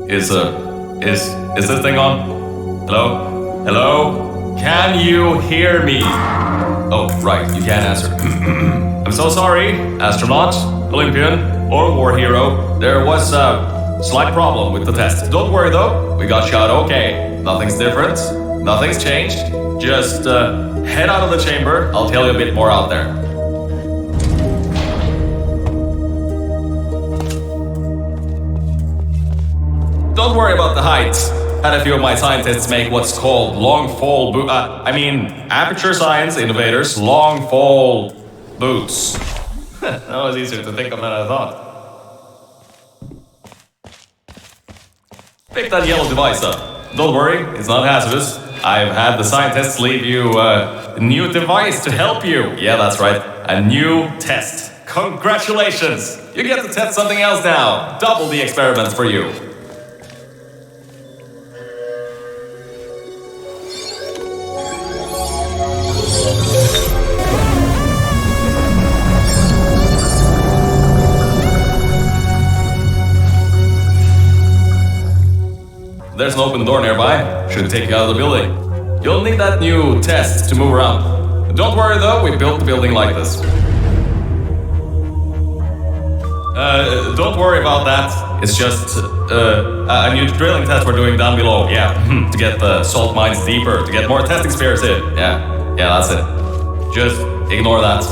Is this thing on? Hello? Hello? Can you hear me? Oh, right, you can't answer. I'm so sorry, astronaut, Olympian, or war hero. There was a slight problem with the test. Don't worry though, we got shot okay. Nothing's different, nothing's changed. Just head out of the chamber, I'll tell you a bit more out there. Don't worry about the height. Had a few of my scientists make what's called long fall aperture science innovators, long fall boots. That was easier to think of than I thought. Pick that yellow device up. Don't worry, it's not hazardous. I've had the scientists leave you a new device to help you. Yeah, that's right, a new test. Congratulations! You get to test something else now. Double the experiments for you. There's an open door nearby, should take you out of the building. You'll need that new test to move around. Don't worry though, we built the building like this. Don't worry about that. It's just a new drilling test we're doing down below, yeah. To get the salt mines deeper, to get more testing spheres in. Yeah, that's it. Just ignore that.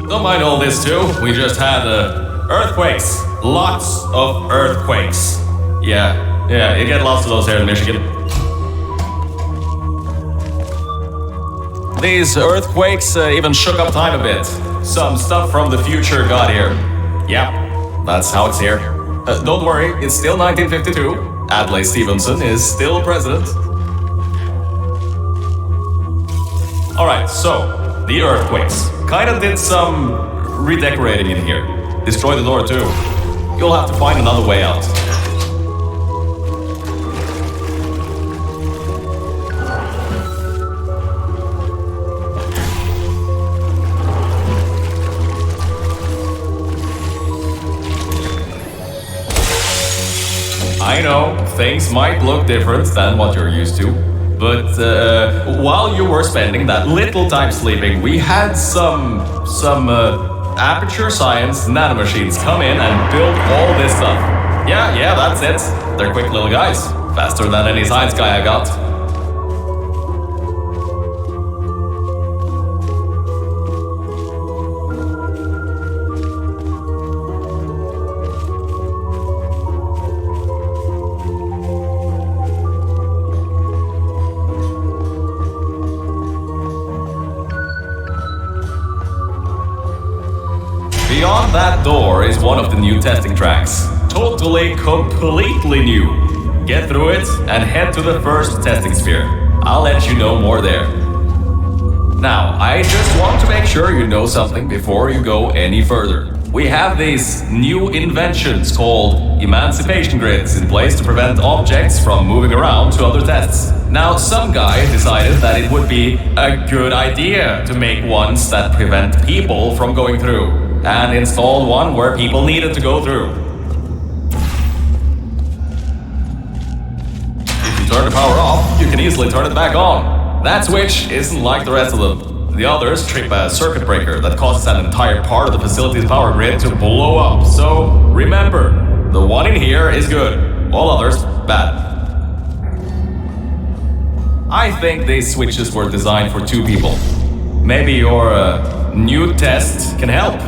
Don't mind all this too, we just had earthquakes. Lots of earthquakes. Yeah, you get lots of those here in Michigan. These earthquakes even shook up time a bit. Some stuff from the future got here. Yeah, that's how it's here. Don't worry, it's still 1952. Adlai Stevenson is still president. Alright, so, the earthquakes. Kinda did some redecorating in here. Destroyed the door too. You'll have to find another way out. I know, things might look different than what you're used to. But while you were spending that little time sleeping, we had some aperture science nanomachines come in and build all this stuff. Yeah, that's it. They're quick little guys. Faster than any science guy I got. Beyond that door is one of the new testing tracks. Totally, completely new. Get through it and head to the first testing sphere. I'll let you know more there. Now, I just want to make sure you know something before you go any further. We have these new inventions called emancipation grids in place to prevent objects from moving around to other tests. Now, some guy decided that it would be a good idea to make ones that prevent people from going through, and installed one where people needed to go through. If you turn the power off, you can easily turn it back on. That switch isn't like the rest of them. The others trip a circuit breaker that causes an entire part of the facility's power grid to blow up. So remember, the one in here is good, all others bad. I think these switches were designed for two people. Maybe your new test can help.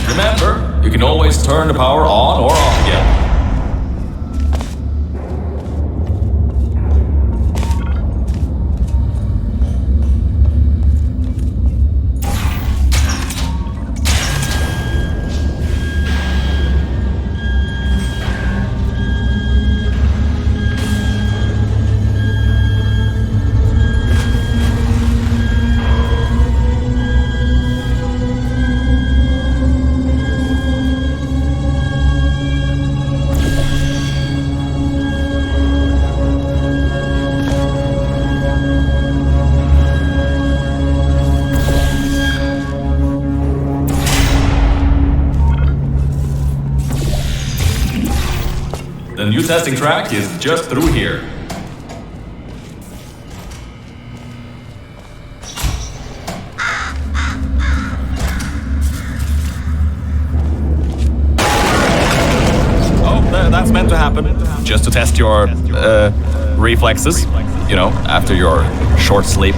Remember, you can always turn the power on or off again. The new testing track is just through here. That's meant to happen, just to test your reflexes, you know, after your short sleep.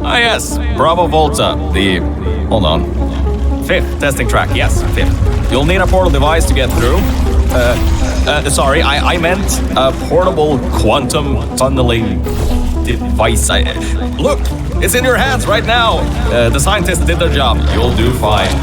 Ah yes, Bravo Volta, hold on, 5th testing track, yes, 5th. You'll need a portal device to get through. Sorry, I meant a portable quantum tunneling device. Look, it's in your hands right now. The scientists did their job. You'll do fine.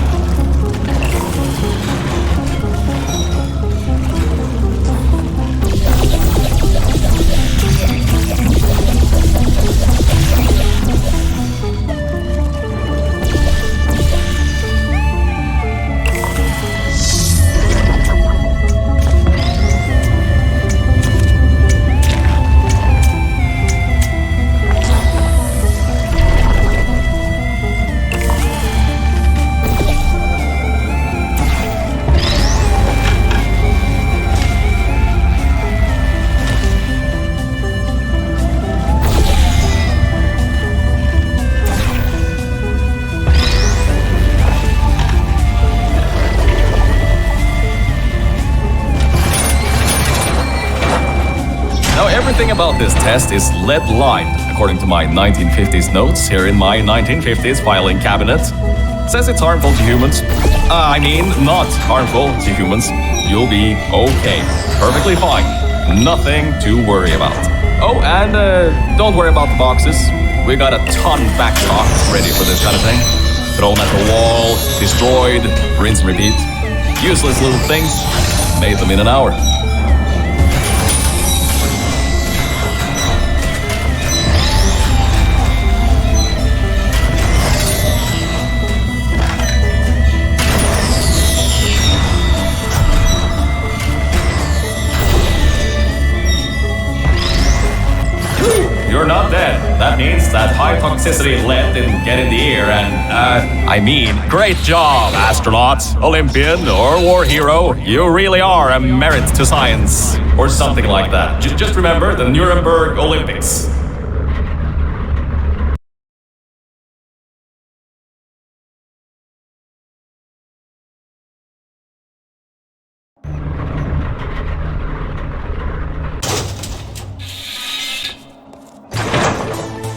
Everything about this test is lead-lined, according to my 1950s notes here in my 1950s filing cabinet. Says it's harmful to humans. Not harmful to humans. You'll be okay. Perfectly fine. Nothing to worry about. Oh, and don't worry about the boxes. We got a ton backstocked ready for this kind of thing. Thrown at the wall, destroyed, rinse and repeat. Useless little things. Made them in an hour. You're not dead. That means that high toxicity lead didn't get in the ear and, great job, astronaut, Olympian, or war hero. You really are a merit to science. Or something like that. Just remember the Nuremberg Olympics.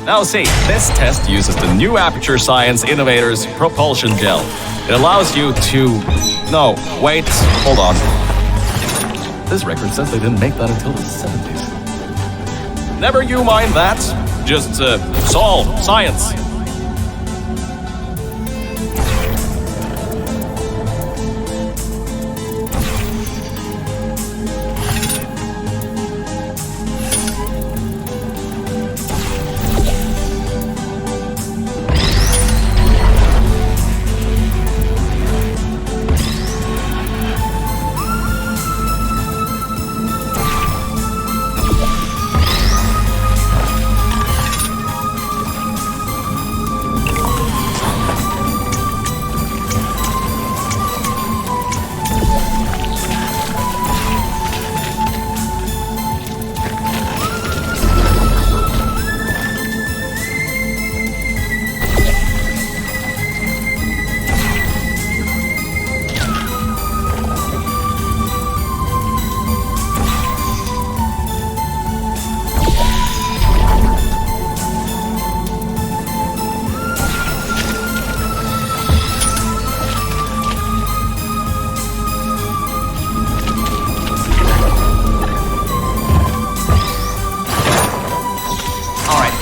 Now see, this test uses the new Aperture Science Innovators Propulsion Gel. It allows you to... No, wait, hold on. This record says they didn't make that until the 70s. Never you mind that. Just, solve science.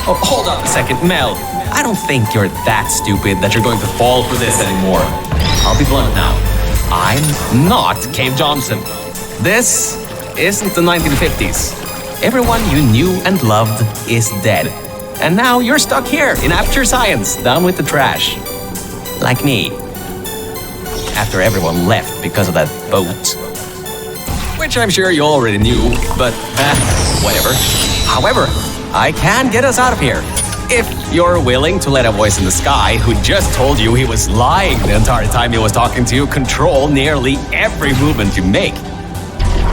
Oh, hold up a second, Mel. I don't think you're that stupid that you're going to fall for this anymore. I'll be blunt now. I'm not Cave Johnson. This isn't the 1950s. Everyone you knew and loved is dead. And now you're stuck here in Aperture Science, down with the trash. Like me. After everyone left because of that boat. Which I'm sure you already knew, but whatever. However, I can get us out of here. If you're willing to let a voice in the sky who just told you he was lying the entire time he was talking to you control nearly every movement you make.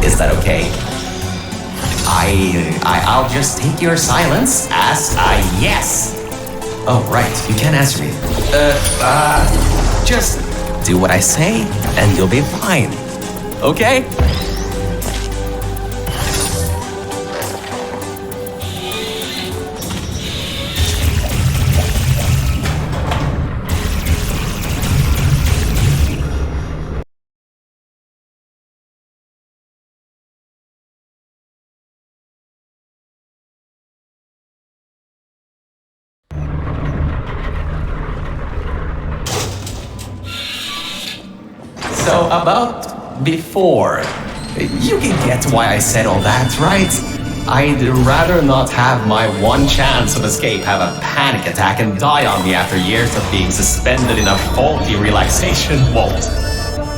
Is that okay? I'll just take your silence as a yes. Oh, right, you can't answer me. Just do what I say and you'll be fine. Okay? So about before, you can get why I said all that, right? I'd rather not have my one chance of escape have a panic attack and die on me after years of being suspended in a faulty relaxation vault.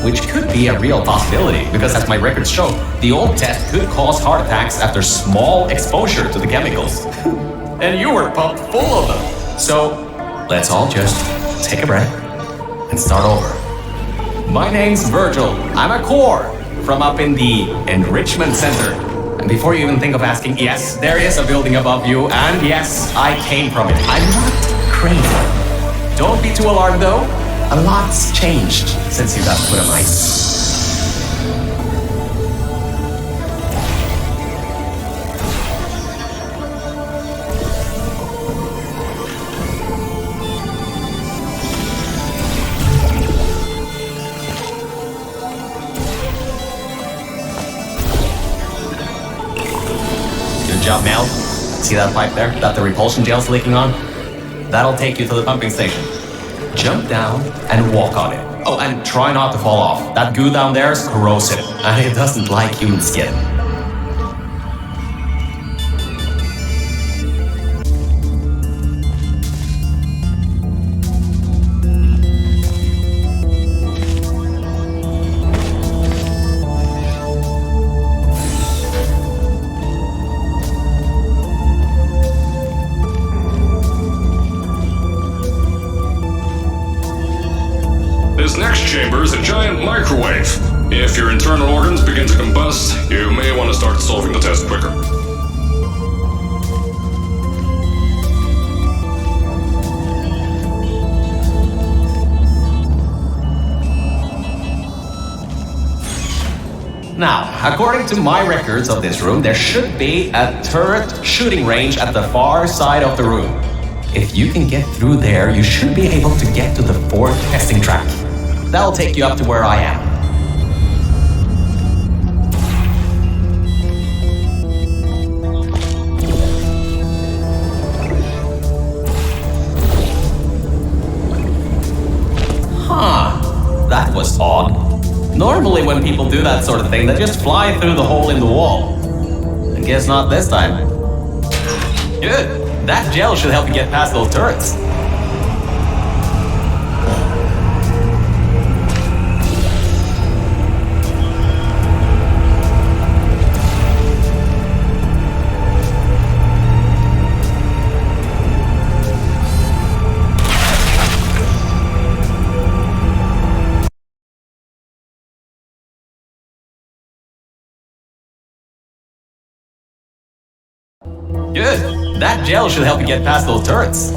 Which could be a real possibility, because as my records show, the old test could cause heart attacks after small exposure to the chemicals. And you were pumped full of them. So let's all just take a breath and start over. My name's Virgil. I'm a core from up in the Enrichment Center. And before you even think of asking, yes, there is a building above you, and yes, I came from it. I'm not crazy. Don't be too alarmed though. A lot's changed since you got put on ice. Good job, Mel. See that pipe there that the repulsion gel's leaking on? That'll take you to the pumping station. Jump down and walk on it. Oh, and try not to fall off. That goo down there is corrosive, and it doesn't like human skin. This next chamber is a giant microwave. If your internal organs begin to combust, you may want to start solving the test quicker. Now, according to my records of this room, there should be a turret shooting range at the far side of the room. If you can get through there, you should be able to get to the fourth testing track. That'll take you up to where I am. Huh, that was odd. Normally when people do that sort of thing, they just fly through the hole in the wall. I guess not this time. Good, that gel should help you get past those turrets. Good. That gel should help you get past those turrets.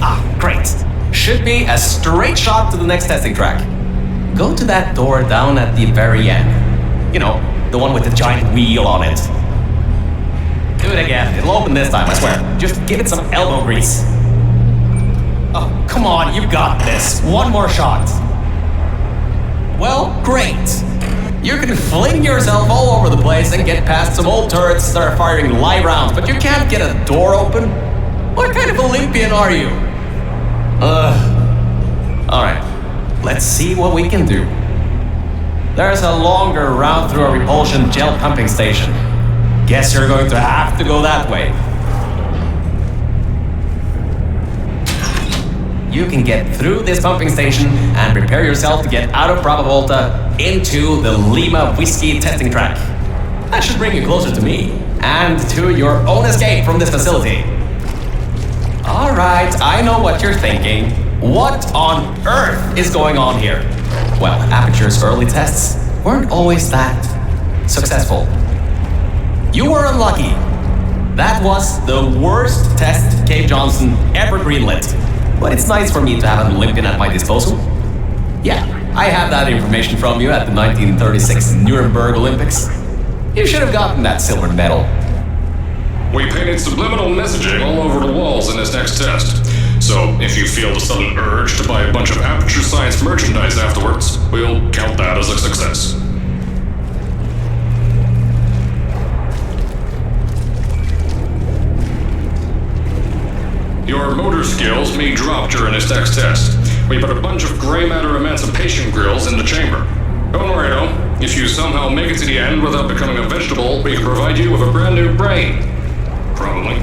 Ah, great. Should be a straight shot to the next testing track. go to that door down at the very end. You know, the one with the giant wheel on it. Do it again. It'll open this time, I swear. Just give it some elbow grease. Oh, come on, you got this. One more shot. Well, great. You can fling yourself all over the place and get past some old turrets that are firing live rounds, but you can't get a door open? What kind of Olympian are you? Alright, let's see what we can do. There's a longer route through a Repulsion gel pumping station. Guess you're going to have to go that way. You can get through this pumping station and prepare yourself to get out of Bravo Volta into the Lima Whiskey testing track. That should bring you closer to me and to your own escape from this facility. Alright, I know what you're thinking. What on earth is going on here? Well, Aperture's early tests weren't always that successful. You were unlucky. That was the worst test Cave Johnson ever greenlit. But it's nice for me to have an Olympian at my disposal. Yeah, I have that information from you at the 1936 Nuremberg Olympics. You should have gotten that silver medal. We painted subliminal messaging all over the walls in this next test. So if you feel the sudden urge to buy a bunch of Aperture Science merchandise afterwards, we'll count that as a success. Your motor skills may drop during this next test. We put a bunch of gray matter emancipation grills in the chamber. Don't worry though, if you somehow make it to the end without becoming a vegetable, we can provide you with a brand new brain. Probably.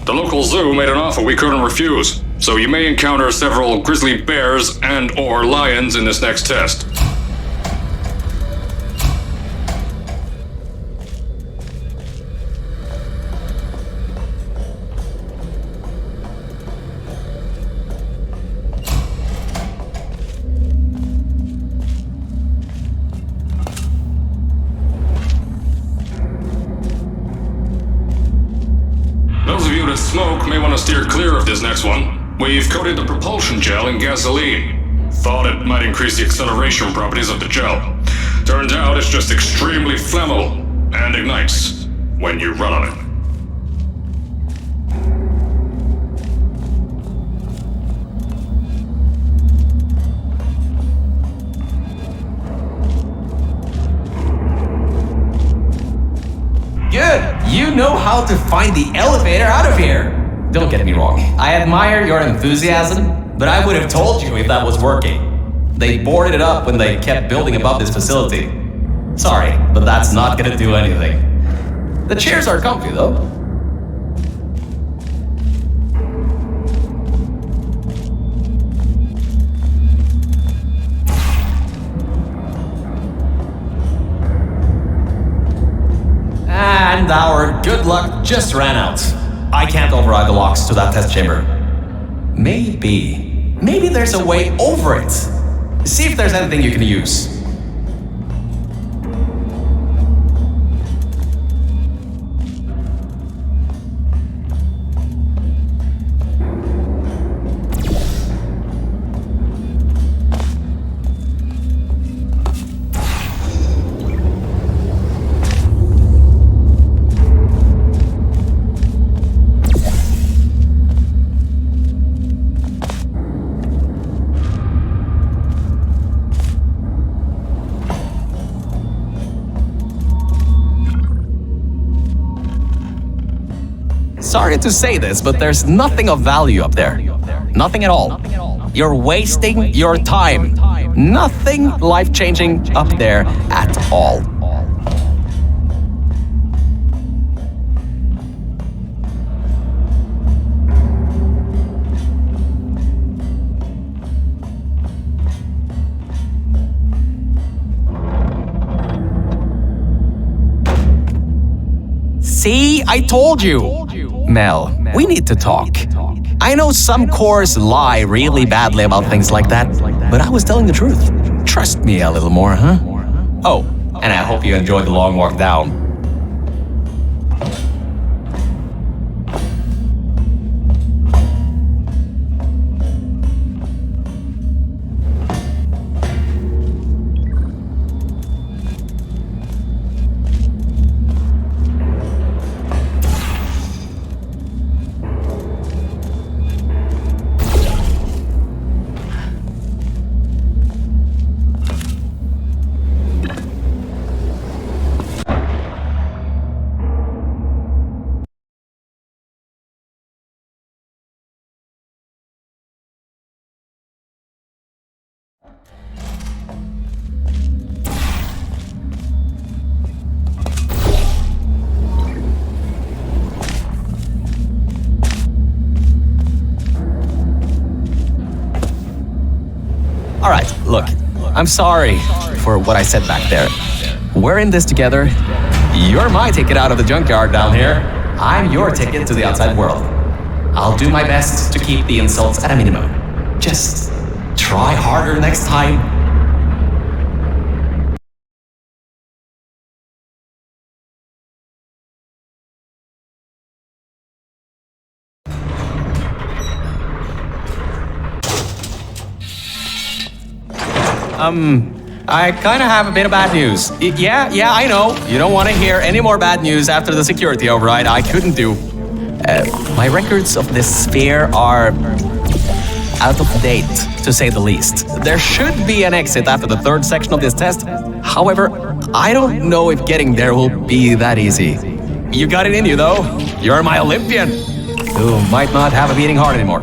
The local zoo made an offer we couldn't refuse, so you may encounter several grizzly bears and/or lions in this next test. Those of you that smoke may want to steer clear of this next one. We've coated the propulsion gel in gasoline. Thought it might increase the acceleration properties of the gel. Turns out it's just extremely flammable and ignites when you run on it. Good! You know how to find the elevator out of here! Don't get me wrong, I admire your enthusiasm, but I would have told you if that was working. They boarded it up when they kept building above this facility. Sorry, but that's not gonna do anything. The chairs are comfy though. And our good luck just ran out. I can't override the locks to that test chamber. Maybe there's a way over it. See if there's anything you can use. Sorry to say this, but there's nothing of value up there. Nothing at all. You're wasting your time. Nothing life-changing up there at all. See, I told you. Mel, we need to talk. I know some cores lie really badly about things like that, but I was telling the truth. Trust me a little more, huh? Oh, and I hope you enjoyed the long walk down. All right, look, I'm sorry for what I said back there. We're in this together. You're my ticket out of the junkyard down here. I'm your ticket to the outside world. I'll do my best to keep the insults at a minimum. Just try harder next time. I kind of have a bit of bad news. Yeah, I know. You don't want to hear any more bad news after the security override. I couldn't do. My records of this sphere are out of date, to say the least. There should be an exit after the third section of this test. However, I don't know if getting there will be that easy. You got it in you, though. You're my Olympian, who might not have a beating heart anymore.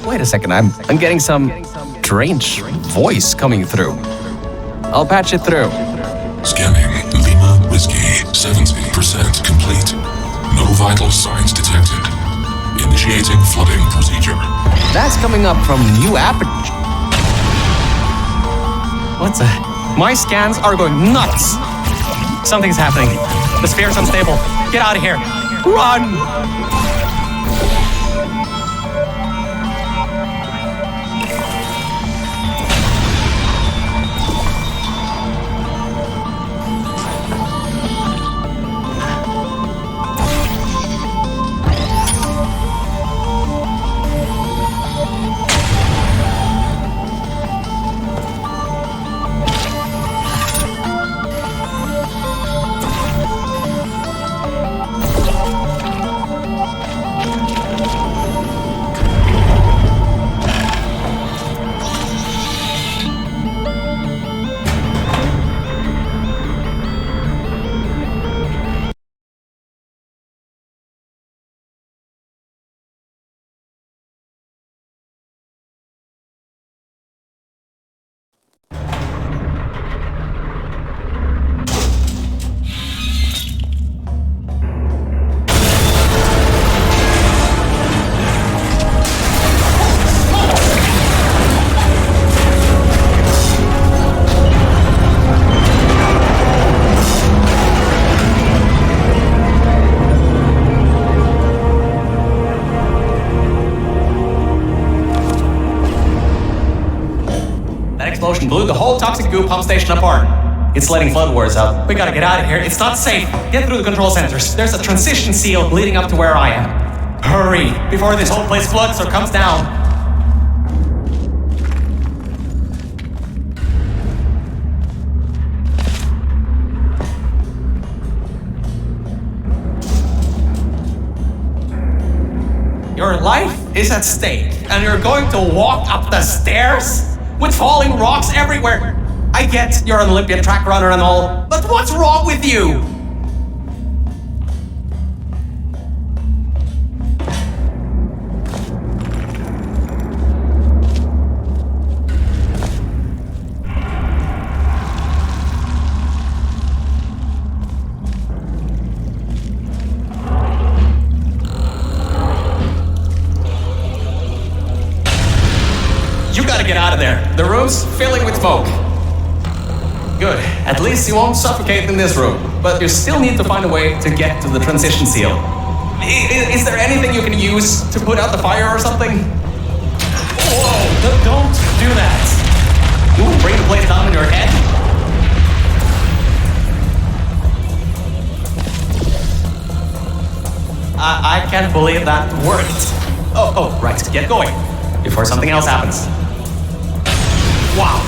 Wait a second, I'm getting some strange voice coming through. I'll patch it through. Scanning Lima Whiskey, 70% complete. No vital signs detected. Initiating flooding procedure. That's coming up from new app. What's that? My scans are going nuts. Something's happening. The sphere's unstable. Get out of here. Run! Explosion blew the whole toxic goo pump station apart. It's letting flood waters out. We gotta get out of here. It's not safe. Get through the control centers. There's a transition seal leading up to where I am. Hurry, before this whole place floods or comes down. Your life is at stake, and you're going to walk up the stairs with falling rocks everywhere. I get you're an Olympian track runner and all, but what's wrong with you? You gotta get out of there. The room's filling with smoke. Good. At least you won't suffocate in this room. But you still need to find a way to get to the transition seal. Is there anything you can use to put out the fire or something? Whoa! Don't do that. You will bring the place down in your head. I can't believe that worked. Oh, right. Get going before something else happens. Wow.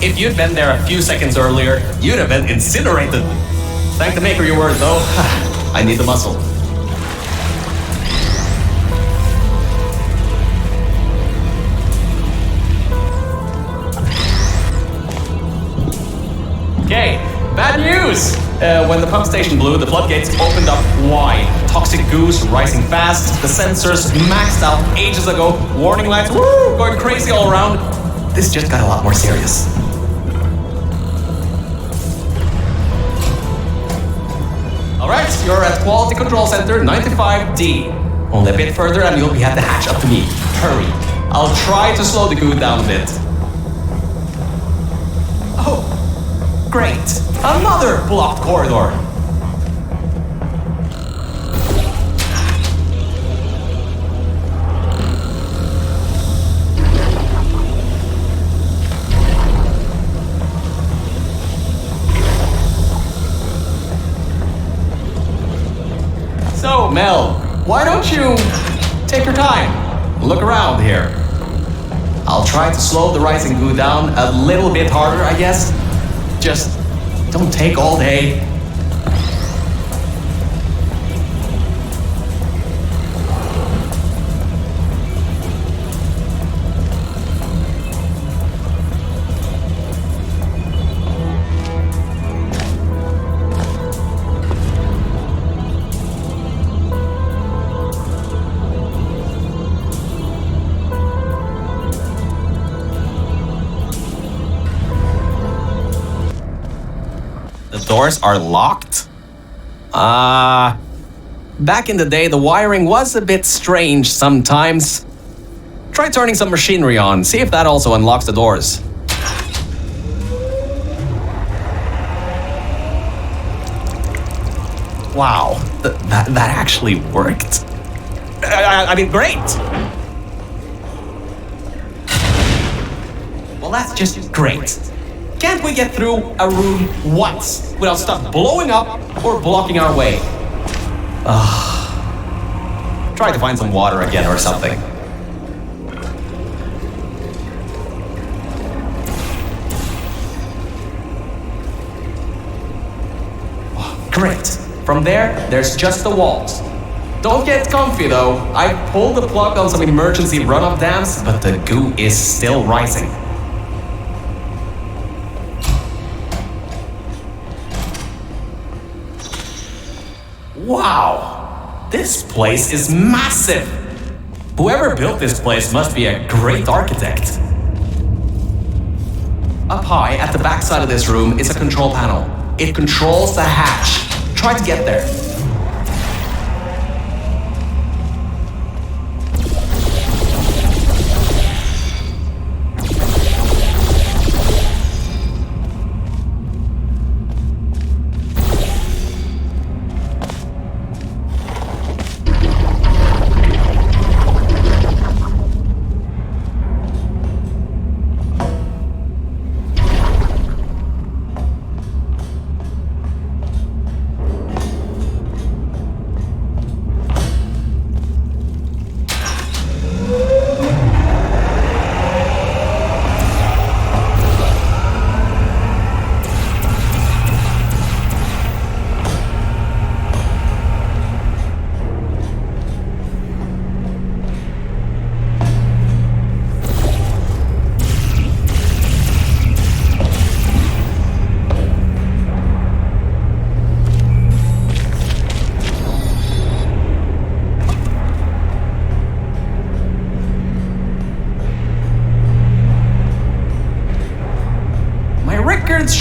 If you'd been there a few seconds earlier, you'd have been incinerated. Thank the maker your word, though. I need the muscle. Okay, bad news! When the pump station blew, the floodgates opened up wide. Toxic goos rising fast, the sensors maxed out ages ago, warning lights going crazy all around. This just got a lot more serious. Alright, you're at Quality Control Center 95D. Only a bit further and you'll be at the hatch. Up to me. Hurry. I'll try to slow the goo down a bit. Oh, great. Another blocked corridor. So, Mel, why don't you take your time? Look around here. I'll try to slow the rising goo down a little bit harder, I guess. Just don't take all day. Doors are locked? Back in the day, the wiring was a bit strange sometimes. Try turning some machinery on, see if that also unlocks the doors. Wow, that actually worked. I mean, great! Well, that's just great. Can't we get through a room once without stuff blowing up or blocking our way? Try to find some water again or something. Great. From there's just the walls. Don't get comfy though. I pulled the plug on some emergency run-up dams, but the goo is still rising. Wow, this place is massive. Whoever built this place must be a great architect. Up high at the back side of this room is a control panel. It controls the hatch. Try to get there.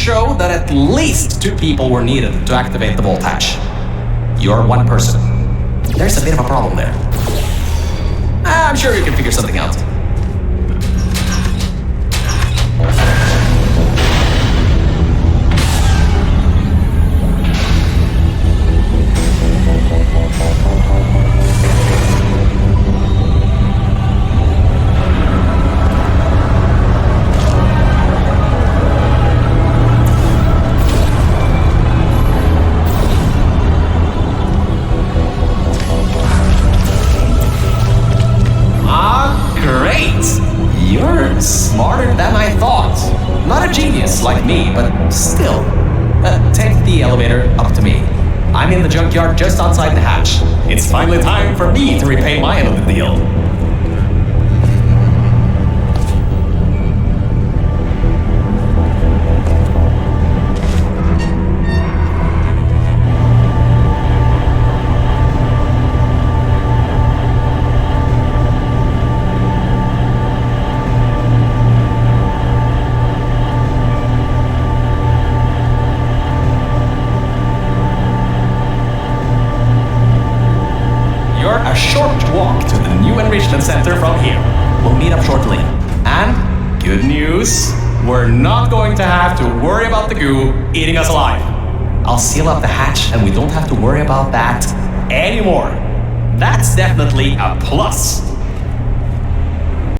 show that at least 2 people were needed to activate the vault hatch. You're one person. There's a bit of a problem there. I'm sure you can figure something out. Smarter than I thought. Not a genius like me, but still. Take the elevator up to me. I'm in the junkyard just outside the hatch. It's finally time for me to repay my end of the deal. A short walk to the new enrichment center from here. We'll meet up shortly. And good news, we're not going to have to worry about the goo eating us alive. I'll seal up the hatch and we don't have to worry about that anymore. That's definitely a plus.